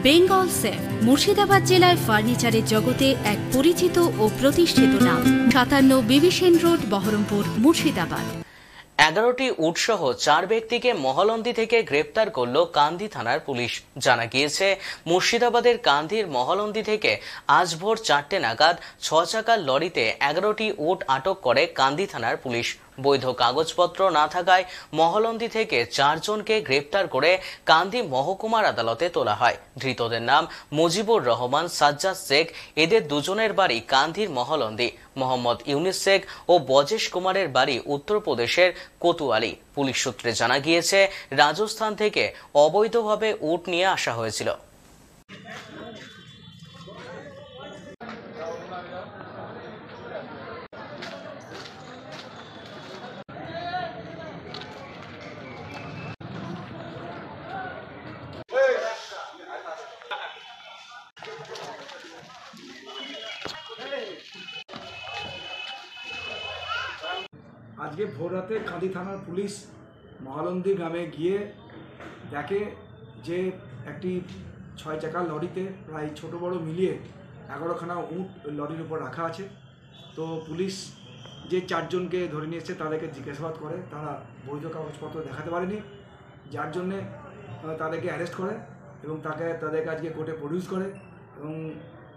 Bengal safe Murshidabad জেলায় ফার্নিচারের জগতে এক পরিচিত ও প্রতিষ্ঠিত নাম। 57 বিবি সেন রোড, বহরমপুর, মুর্শিদাবাদ। 11টি উটসহ 4 ব্যক্তিকে মহলন্দি থেকে গ্রেপ্তার করল কান্দি থানার পুলিশ। জানা গিয়েছে, মুর্শিদাবাদের কান্দির মহলন্দি থেকে আজ ভোর 4টে নাগাদ 6 চাকার লরিতে 11টি উট আটক করে কান্দি থানার পুলিশ। বৈধ কাগজপত্র না থাকায় মহলন্দি থেকে 4 জনকে গ্রেপ্তার করে কান্দি মহকুমার আদালতে তোলা হয়। ধৃতদের নাম মুজিবুর রহমান, সাজ্জাদ শেখ। এদের দুজনের বাড়ি কান্দির মহলন্দি। মোহাম্মদ ইউনিস শেখ ও বজেশ কুমারের বাড়ি উত্তরপ্রদেশের কোতোয়ালি। পুলিশ সূত্রে জানা গিয়েছে, রাজস্থান থেকে অবৈধভাবে উট নিয়ে আসা হয়েছিল। আজকে ভোর রাতে কান্দি থানার পুলিশ মহলন্দি গ্রামে গিয়ে দেখে যে একটি 6 চাকার লরিতে প্রায় ছোট বড় মিলিয়ে 11খানা উট লরির উপর রাখা আছে। তো পুলিশ যে 4 জনকে ধরে নিয়েছে তাদেরকে জিজ্ঞাসাবাদ করে, তারা বৈধ কাগজপত্র দেখাতে পারেনি, যার জন্যে তাদেরকে অ্যারেস্ট করে এবং তাদেরকে আজকে কোর্টে প্রডিউস করে এবং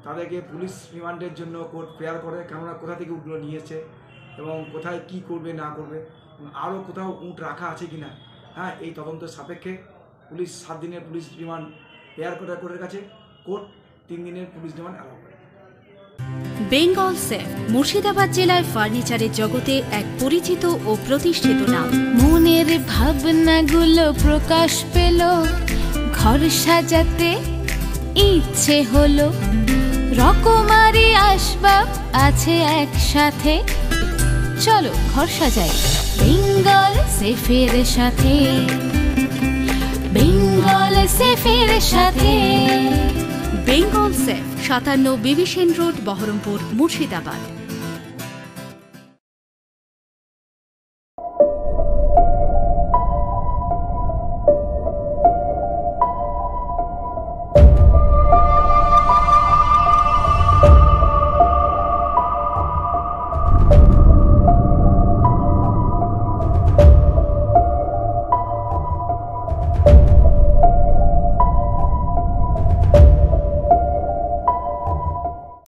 তাদেরকে পুলিশ রিমান্ডের জন্য কোর্ট প্রেয়ার করে, কেননা কোথা থেকে উটগুলো নিয়েছে এবং কোথায় কি করবে না করবে, আরও কোথাও উট রাখা আছে কিনা। এই তদন্তের সাপেক্ষে পুলিশ 7 দিনের পুলিশ রিমান্ড প্রেয়ার করে কোর্টের কাছে। কোর্ট 3 দিনের পুলিশ রিমান্ড অ্যালাউ করে। বেঙ্গল সেফ মুর্শিদাবাদ জেলায় ফার্নিচারের জগতে এক পরিচিত ও প্রতিষ্ঠিত নাম। মনের ভাবনাগুলো প্রকাশ পেল, ঘর সাজাতে ইচ্ছে হলো, রকমারি আসবাব আছে একসাথে, চলো ঘর সাজাই বেঙ্গল সেফের সাথে, বেঙ্গল সেফের সাথে। বেঙ্গল সেফ 57 বিবি সেন রোড, বহরমপুর, মুর্শিদাবাদ।